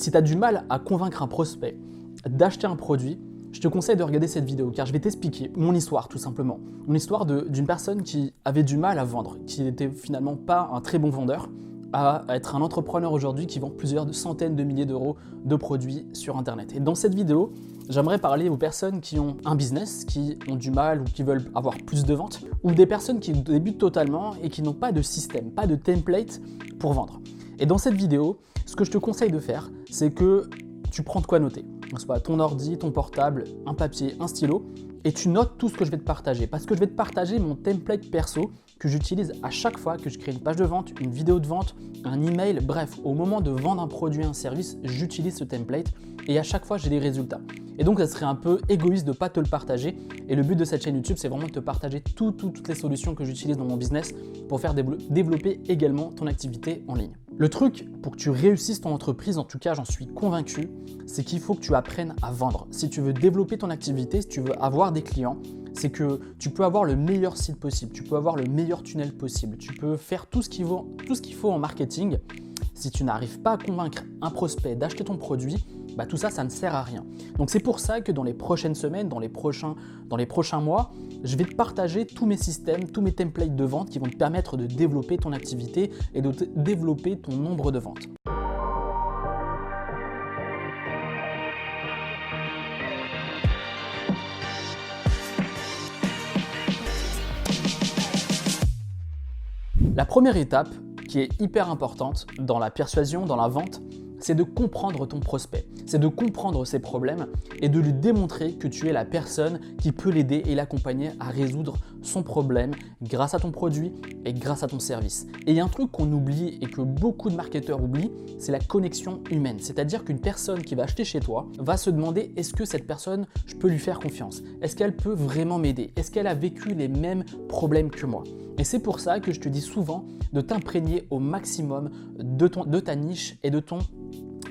Si tu as du mal à convaincre un prospect d'acheter un produit, je te conseille de regarder cette vidéo car je vais t'expliquer mon histoire tout simplement. Mon histoire d'une personne qui avait du mal à vendre, qui n'était finalement pas un très bon vendeur, à être un entrepreneur aujourd'hui qui vend plusieurs centaines de milliers d'euros de produits sur Internet. Et dans cette vidéo, j'aimerais parler aux personnes qui ont un business, qui ont du mal ou qui veulent avoir plus de ventes, ou des personnes qui débutent totalement et qui n'ont pas de système, pas de template pour vendre. Et dans cette vidéo, ce que je te conseille de faire, c'est que tu prends de quoi noter. Soit ton ordi, ton portable, un papier, un stylo, et tu notes tout ce que je vais te partager. Parce que je vais te partager mon template perso que j'utilise à chaque fois que je crée une page de vente, une vidéo de vente, un email, bref, au moment de vendre un produit, un service, j'utilise ce template et à chaque fois j'ai des résultats. Et donc ça serait un peu égoïste de ne pas te le partager. Et le but de cette chaîne YouTube, c'est vraiment de te partager toutes les solutions que j'utilise dans mon business pour faire développer également ton activité en ligne. Le truc pour que tu réussisses ton entreprise, en tout cas j'en suis convaincu, c'est qu'il faut que tu apprennes à vendre. Si tu veux développer ton activité, si tu veux avoir des clients, c'est que tu peux avoir le meilleur site possible, tu peux avoir le meilleur tunnel possible, tu peux faire tout ce qu'il faut en marketing. Si tu n'arrives pas à convaincre un prospect d'acheter ton produit, tout ça, ça ne sert à rien. Donc c'est pour ça que dans les prochaines semaines, dans les prochains mois, je vais te partager tous mes systèmes, tous mes templates de vente qui vont te permettre de développer ton activité et de développer ton nombre de ventes. La première étape, qui est hyper importante dans la persuasion, dans la vente, c'est de comprendre ton prospect, c'est de comprendre ses problèmes et de lui démontrer que tu es la personne qui peut l'aider et l'accompagner à résoudre son problème grâce à ton produit et grâce à ton service. Et il y a un truc qu'on oublie et que beaucoup de marketeurs oublient, c'est la connexion humaine. C'est-à-dire qu'une personne qui va acheter chez toi va se demander est-ce que cette personne, je peux lui faire confiance? Est-ce qu'elle peut vraiment m'aider? Est-ce qu'elle a vécu les mêmes problèmes que moi? Et c'est pour ça que je te dis souvent de t'imprégner au maximum de ta niche et de ton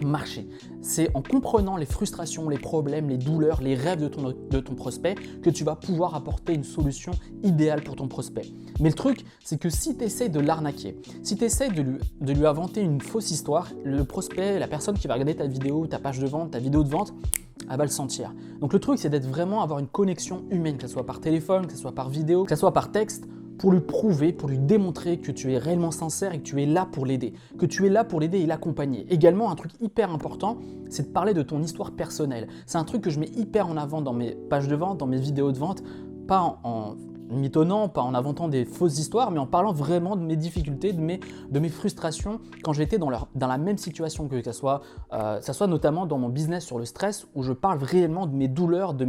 marché. C'est en comprenant les frustrations, les problèmes, les douleurs, les rêves de ton prospect que tu vas pouvoir apporter une solution idéale pour ton prospect. Mais le truc, c'est que si tu essaies de l'arnaquer, si tu essaies de lui inventer une fausse histoire, le prospect, la personne qui va regarder ta vidéo, ta page de vente, ta vidéo de vente, elle va le sentir. Donc le truc, c'est d'être vraiment avoir une connexion humaine, que ce soit par téléphone, que ce soit par vidéo, que ce soit par texte, pour lui prouver, pour lui démontrer que tu es réellement sincère et que tu es là pour l'aider, et l'accompagner. Également, un truc hyper important, c'est de parler de ton histoire personnelle. C'est un truc que je mets hyper en avant dans mes pages de vente, dans mes vidéos de vente, pas en mitonnant, pas en inventant des fausses histoires, mais en parlant vraiment de mes difficultés, de mes frustrations quand j'étais dans la même situation, que ça soit notamment dans mon business sur le stress, où je parle réellement de mes douleurs, de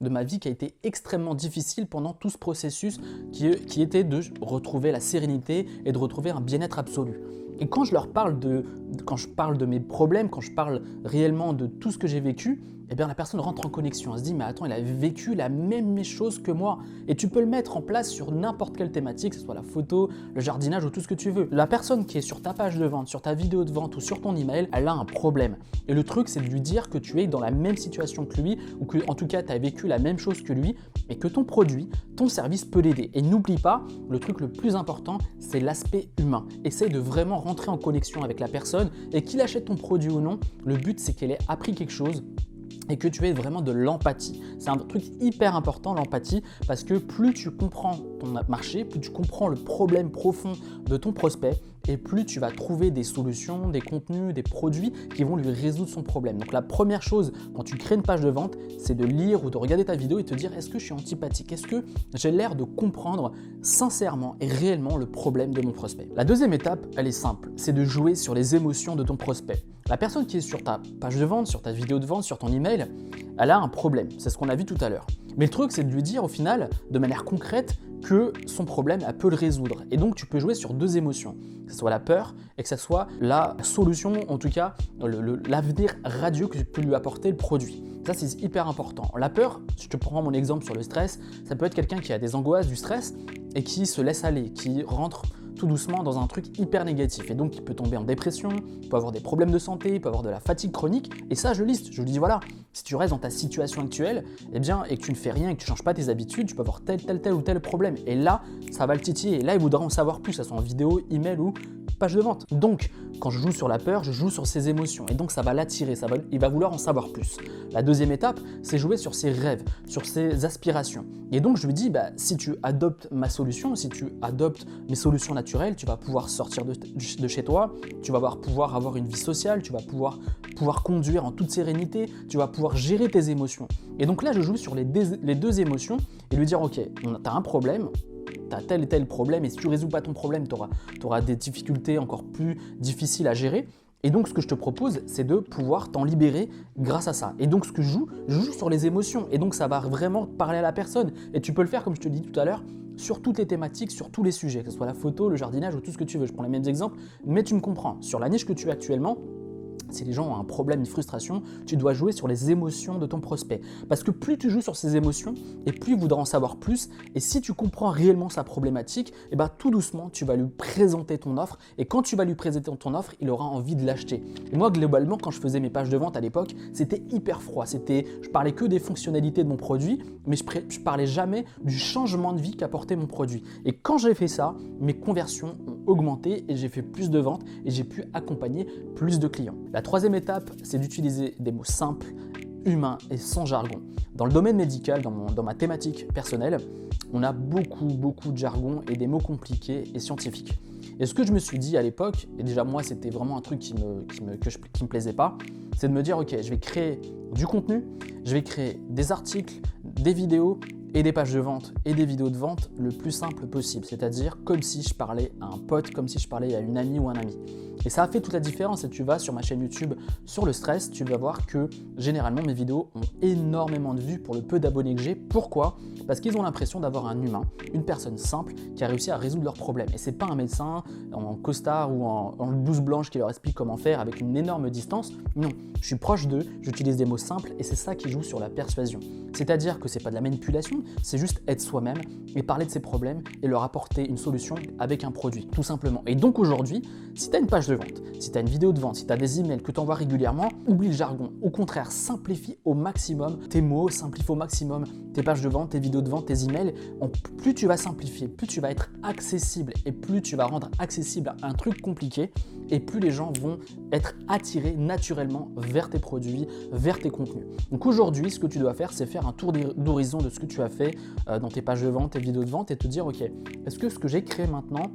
ma vie qui a été extrêmement difficile pendant tout ce processus qui était de retrouver la sérénité et de retrouver un bien-être absolu. Et quand je parle de mes problèmes, quand je parle réellement de tout ce que j'ai vécu, eh bien la personne rentre en connexion. Elle se dit mais attends, il a vécu la même chose que moi. Et tu peux le mettre en place sur n'importe quelle thématique, que ce soit la photo, le jardinage ou tout ce que tu veux. La personne qui est sur ta page de vente, sur ta vidéo de vente ou sur ton email, elle a un problème. Et le truc, c'est de lui dire que tu es dans la même situation que lui ou que en tout cas tu as vécu la même chose que lui et que ton produit, ton service peut l'aider. Et n'oublie pas, le truc le plus important, c'est l'aspect humain. Essaye de vraiment rentrer en connexion avec la personne et qu'il achète ton produit ou non, le but c'est qu'elle ait appris quelque chose et que tu aies vraiment de l'empathie. C'est un truc hyper important, l'empathie, parce que plus tu comprends ton marché, plus tu comprends le problème profond de ton prospect, et plus tu vas trouver des solutions, des contenus, des produits qui vont lui résoudre son problème. Donc la première chose quand tu crées une page de vente, c'est de lire ou de regarder ta vidéo et te dire est-ce que je suis antipathique? Est-ce que j'ai l'air de comprendre sincèrement et réellement le problème de mon prospect? La deuxième étape, elle est simple, c'est de jouer sur les émotions de ton prospect. La personne qui est sur ta page de vente, sur ta vidéo de vente, sur ton email, elle a un problème. C'est ce qu'on a vu tout à l'heure. Mais le truc, c'est de lui dire au final, de manière concrète, que son problème, elle peut le résoudre. Et donc, tu peux jouer sur deux émotions, que ce soit la peur et que ce soit la solution, en tout cas, l'avenir radieux que peut lui apporter le produit. Ça, c'est hyper important. La peur, je te prends mon exemple sur le stress, ça peut être quelqu'un qui a des angoisses, du stress et qui se laisse aller, qui rentre tout doucement dans un truc hyper négatif et donc il peut tomber en dépression, il peut avoir des problèmes de santé, il peut avoir de la fatigue chronique et ça je liste, je lui dis voilà, si tu restes dans ta situation actuelle et que tu ne fais rien et que tu ne changes pas tes habitudes, tu peux avoir tel ou tel problème et là ça va le titiller et là il voudra en savoir plus, que ce soit en vidéo, email ou page de vente. Donc, quand je joue sur la peur, je joue sur ses émotions. Et donc, ça va l'attirer, il va vouloir en savoir plus. La deuxième étape, c'est jouer sur ses rêves, sur ses aspirations. Et donc, je lui dis, si tu adoptes ma solution, si tu adoptes mes solutions naturelles, tu vas pouvoir sortir de chez toi, tu vas pouvoir avoir une vie sociale, tu vas pouvoir conduire en toute sérénité, tu vas pouvoir gérer tes émotions. Et donc là, je joue sur les deux émotions et lui dire, ok, tu as un problème, tu as tel et tel problème, et si tu ne résous pas ton problème, tu auras des difficultés encore plus difficiles à gérer. Et donc, ce que je te propose, c'est de pouvoir t'en libérer grâce à ça. Et donc, ce que je joue sur les émotions. Et donc, ça va vraiment parler à la personne. Et tu peux le faire, comme je te l'ai dit tout à l'heure, sur toutes les thématiques, sur tous les sujets, que ce soit la photo, le jardinage ou tout ce que tu veux. Je prends les mêmes exemples, mais tu me comprends. Sur la niche que tu as actuellement, si les gens ont un problème, une frustration, tu dois jouer sur les émotions de ton prospect. Parce que plus tu joues sur ses émotions, et plus il voudra en savoir plus. Et si tu comprends réellement sa problématique, tout doucement, tu vas lui présenter ton offre. Et quand tu vas lui présenter ton offre, il aura envie de l'acheter. Et moi, globalement, quand je faisais mes pages de vente à l'époque, c'était hyper froid. Je parlais que des fonctionnalités de mon produit, mais je parlais jamais du changement de vie qu'apportait mon produit. Et quand j'ai fait ça, mes conversions ont augmenté et j'ai fait plus de ventes et j'ai pu accompagner plus de clients. La troisième étape, c'est d'utiliser des mots simples, humains et sans jargon. Dans le domaine médical, dans ma thématique personnelle, on a beaucoup de jargon et des mots compliqués et scientifiques. Et ce que je me suis dit à l'époque, et déjà moi c'était vraiment un truc qui me plaisait pas, c'est de me dire ok, je vais créer du contenu, je vais créer des articles, des vidéos et des pages de vente et des vidéos de vente le plus simple possible, c'est-à-dire comme si je parlais à un pote, comme si je parlais à une amie ou un ami. Et ça a fait toute la différence. Et tu vas sur ma chaîne YouTube sur le stress, tu vas voir que généralement mes vidéos ont énormément de vues pour le peu d'abonnés que j'ai. Pourquoi ? Parce qu'ils ont l'impression d'avoir un humain, une personne simple qui a réussi à résoudre leurs problèmes. Et c'est pas un médecin en costard ou en blouse blanche qui leur explique comment faire avec une énorme distance. Non, je suis proche d'eux, j'utilise des mots simples et c'est ça qui joue sur la persuasion. C'est-à-dire que c'est pas de la manipulation, c'est juste être soi-même et parler de ses problèmes et leur apporter une solution avec un produit, tout simplement. Et donc aujourd'hui, si tu as une page de vente, si tu as une vidéo de vente, si tu as des emails que tu envoies régulièrement, oublie le jargon. Au contraire, simplifie au maximum tes mots, simplifie au maximum tes pages de vente, tes vidéos de vente, tes emails. Plus tu vas simplifier, plus tu vas être accessible et plus tu vas rendre accessible un truc compliqué et plus les gens vont être attirés naturellement vers tes produits, vers tes contenus. Donc aujourd'hui, ce que tu dois faire, c'est faire un tour d'horizon de ce que tu as fait dans tes pages de vente, tes vidéos de vente et te dire ok, est-ce que ce que j'ai créé maintenant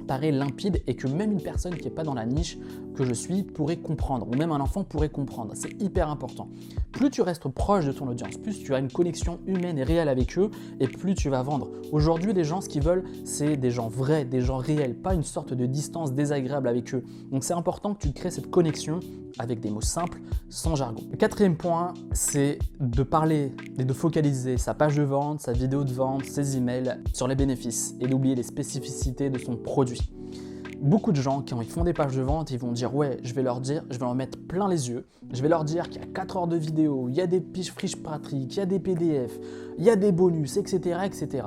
paraît limpide et que même une personne qui n'est pas dans la niche que je suis pourrait comprendre, ou même un enfant pourrait comprendre. C'est hyper important. Plus tu restes proche de ton audience, plus tu as une connexion humaine et réelle avec eux, et plus tu vas vendre. Aujourd'hui, les gens, ce qu'ils veulent, c'est des gens vrais, des gens réels, pas une sorte de distance désagréable avec eux. Donc c'est important que tu crées cette connexion avec des mots simples, sans jargon. Le quatrième point, c'est de parler et de focaliser sa page de vente, sa vidéo de vente, ses emails sur les bénéfices et d'oublier les spécificités de son produit. Beaucoup de gens, quand ils font des pages de vente, ils vont dire ouais, je vais leur mettre plein les yeux, je vais leur dire qu'il y a 4 heures de vidéo, il y a des fiches pratiques, il y a des PDF, il y a des bonus, etc. etc.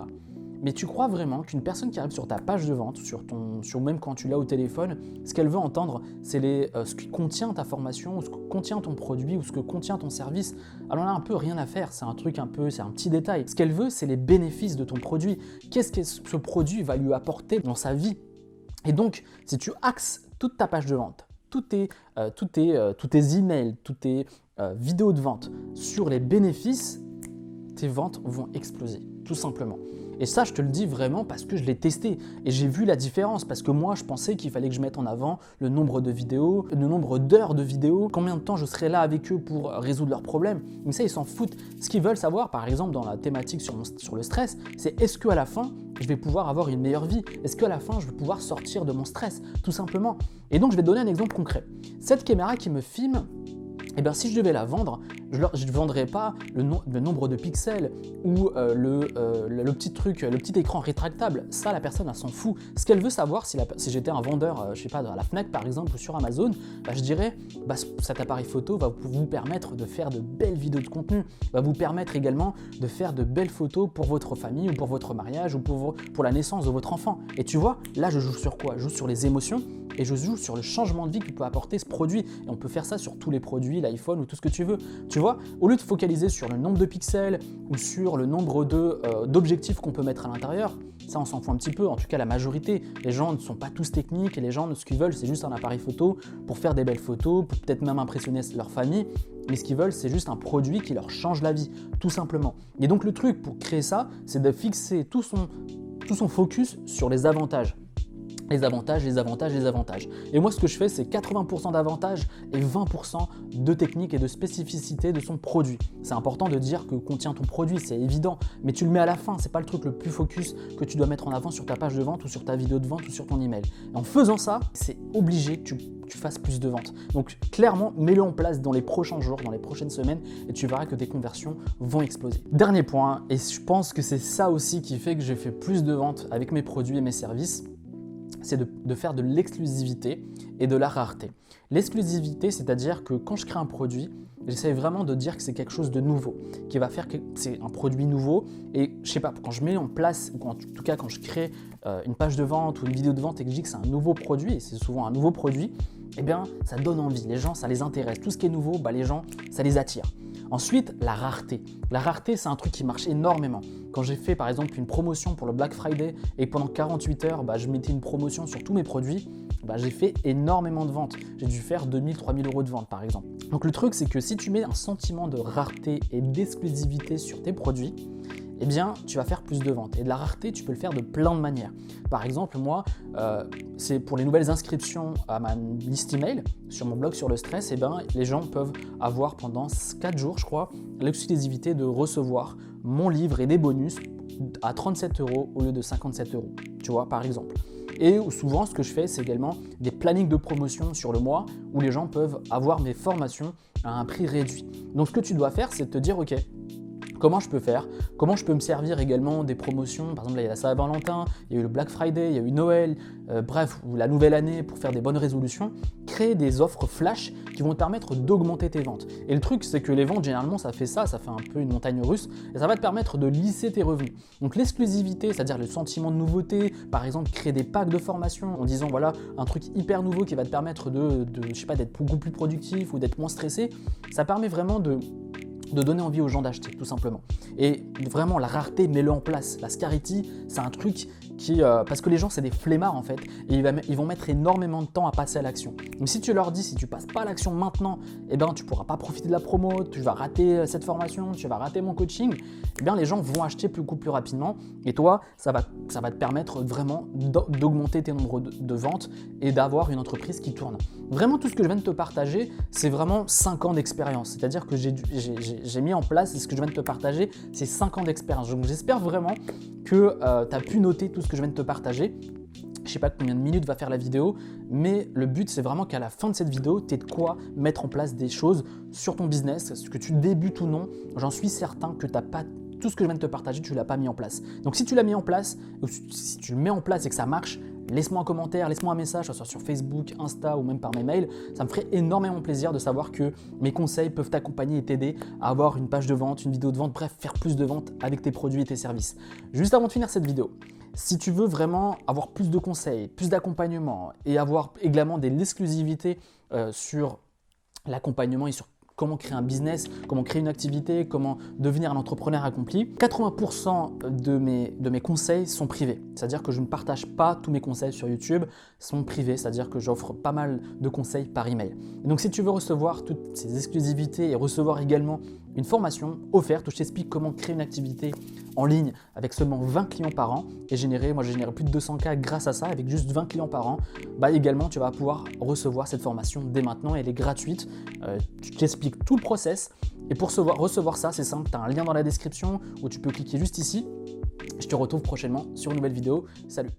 Mais tu crois vraiment qu'une personne qui arrive sur ta page de vente, sur même quand tu l'as au téléphone, ce qu'elle veut entendre, c'est ce qui contient ta formation, ou ce que contient ton produit, ou ce que contient ton service. Alors là, un peu rien à faire, c'est un petit détail. Ce qu'elle veut, c'est les bénéfices de ton produit. Qu'est-ce que ce produit va lui apporter dans sa vie ? Et donc, si tu axes toute ta page de vente, tous tes emails, toutes tes vidéos de vente sur les bénéfices, tes ventes vont exploser, tout simplement. Et ça, je te le dis vraiment parce que je l'ai testé et j'ai vu la différence. Parce que moi, je pensais qu'il fallait que je mette en avant le nombre de vidéos, le nombre d'heures de vidéos, combien de temps je serais là avec eux pour résoudre leurs problèmes. Mais ça, ils s'en foutent. Ce qu'ils veulent savoir, par exemple, dans la thématique sur le stress, c'est est-ce qu'à la fin, je vais pouvoir avoir une meilleure vie ? Est-ce qu'à la fin, je vais pouvoir sortir de mon stress ? Tout simplement. Et donc, je vais te donner un exemple concret. Cette caméra qui me filme, eh bien, si je devais la vendre, je ne vendrais pas le nombre de pixels ou le petit écran rétractable. Ça, la personne, elle s'en fout. Ce qu'elle veut savoir, si j'étais un vendeur, je sais pas, à la Fnac par exemple ou sur Amazon, je dirais, cet appareil photo va vous permettre de faire de belles vidéos de contenu, va vous permettre également de faire de belles photos pour votre famille ou pour votre mariage ou pour la naissance de votre enfant. Et tu vois, là, je joue sur quoi ? Je joue sur les émotions. Et je joue sur le changement de vie que peut apporter ce produit. Et on peut faire ça sur tous les produits, l'iPhone ou tout ce que tu veux. Tu Tu vois, au lieu de focaliser sur le nombre de pixels ou sur le nombre d'objectifs qu'on peut mettre à l'intérieur, ça on s'en fout un petit peu, en tout cas la majorité. Les gens ne sont pas tous techniques et les gens, ce qu'ils veulent, c'est juste un appareil photo pour faire des belles photos, pour peut-être même impressionner leur famille. Mais ce qu'ils veulent, c'est juste un produit qui leur change la vie, tout simplement. Et donc le truc pour créer ça, c'est de fixer tout son focus sur les avantages. Les avantages, les avantages, les avantages. Et moi, ce que je fais, c'est 80% d'avantages et 20% de technique et de spécificité de son produit. C'est important de dire que contient ton produit, c'est évident, mais tu le mets à la fin. C'est pas le truc le plus focus que tu dois mettre en avant sur ta page de vente ou sur ta vidéo de vente ou sur ton email. Et en faisant ça, c'est obligé que tu fasses plus de ventes. Donc clairement, mets-le en place dans les prochains jours, dans les prochaines semaines, et tu verras que tes conversions vont exploser. Dernier point, et je pense que c'est ça aussi qui fait que j'ai fait plus de ventes avec mes produits et mes services, c'est de faire de l'exclusivité et de la rareté. L'exclusivité, c'est-à-dire que quand je crée un produit, j'essaie vraiment de dire que c'est quelque chose de nouveau, qui va faire que c'est un produit nouveau. Et je sais pas, quand je mets en place, ou en tout cas quand je crée une page de vente ou une vidéo de vente et que je dis que c'est un nouveau produit, et c'est souvent un nouveau produit, eh bien ça donne envie, les gens ça les intéresse. Tout ce qui est nouveau, les gens ça les attire. Ensuite, la rareté. La rareté, c'est un truc qui marche énormément. Quand j'ai fait par exemple une promotion pour le Black Friday et pendant 48 heures, je mettais une promotion sur tous mes produits, j'ai fait énormément de ventes. J'ai dû faire 2000, 3000 euros de vente par exemple. Donc le truc, c'est que si tu mets un sentiment de rareté et d'exclusivité sur tes produits, eh bien, tu vas faire plus de ventes. Et de la rareté, tu peux le faire de plein de manières. Par exemple, moi, c'est pour les nouvelles inscriptions à ma liste email sur mon blog sur le stress, les gens peuvent avoir pendant 4 jours, je crois, l'exclusivité de recevoir mon livre et des bonus à 37 € au lieu de 57 €, tu vois, par exemple. Et souvent, ce que je fais, c'est également des plannings de promotion sur le mois où les gens peuvent avoir mes formations à un prix réduit. Donc, ce que tu dois faire, c'est de te dire, OK, comment je peux faire? Comment je peux me servir également des promotions? Par exemple, là, il y a la Saint-Valentin, il y a eu le Black Friday, il y a eu Noël, ou la nouvelle année pour faire des bonnes résolutions. Créer des offres flash qui vont te permettre d'augmenter tes ventes. Et le truc, c'est que les ventes, généralement, ça fait un peu une montagne russe et ça va te permettre de lisser tes revenus. Donc, l'exclusivité, c'est-à-dire le sentiment de nouveauté, par exemple, créer des packs de formation en disant, voilà, un truc hyper nouveau qui va te permettre d'être beaucoup plus productif ou d'être moins stressé, ça permet vraiment de donner envie aux gens d'acheter, tout simplement. Et vraiment, la rareté, mets-le en place. La scarcity, c'est un truc parce que les gens, c'est des flemmards en fait, et ils vont mettre énormément de temps à passer à l'action. Donc si tu leur dis, si tu passes pas à l'action maintenant, tu pourras pas profiter de la promo, tu vas rater cette formation, tu vas rater mon coaching, les gens vont acheter beaucoup plus rapidement, et toi, ça va te permettre vraiment d'augmenter tes nombres de ventes et d'avoir une entreprise qui tourne. Vraiment, tout ce que je viens de te partager, c'est vraiment 5 ans d'expérience. C'est-à-dire que j'ai mis en place, et ce que je viens de te partager, c'est 5 ans d'expérience. Donc j'espère vraiment que tu as pu noter tout ce que je viens de te partager. Je ne sais pas combien de minutes va faire la vidéo, mais le but, c'est vraiment qu'à la fin de cette vidéo, tu aies de quoi mettre en place des choses sur ton business, que tu débutes ou non. J'en suis certain que tu n'as pas tout ce que je viens de te partager, tu ne l'as pas mis en place. Donc si tu l'as mis en place, ou si tu le mets en place et que ça marche, laisse-moi un commentaire, laisse-moi un message, soit sur Facebook, Insta ou même par mes mails. Ça me ferait énormément plaisir de savoir que mes conseils peuvent t'accompagner et t'aider à avoir une page de vente, une vidéo de vente, bref, faire plus de ventes avec tes produits et tes services. Juste avant de finir cette vidéo, si tu veux vraiment avoir plus de conseils, plus d'accompagnement et avoir également de l'exclusivité sur l'accompagnement et sur comment créer un business, comment créer une activité, comment devenir un entrepreneur accompli, 80% de mes conseils sont privés. C'est-à-dire que je ne partage pas tous mes conseils sur YouTube, sont privés, c'est-à-dire que j'offre pas mal de conseils par email. Et donc si tu veux recevoir toutes ces exclusivités et recevoir également une formation offerte où je t'explique comment créer une activité en ligne avec seulement 20 clients par an et moi j'ai généré plus de 200K grâce à ça avec juste 20 clients par an, également tu vas pouvoir recevoir cette formation dès maintenant et elle est gratuite. Je t'explique tout le process et pour recevoir ça, c'est simple, tu as un lien dans la description où tu peux cliquer juste ici. Je te retrouve prochainement sur une nouvelle vidéo. Salut!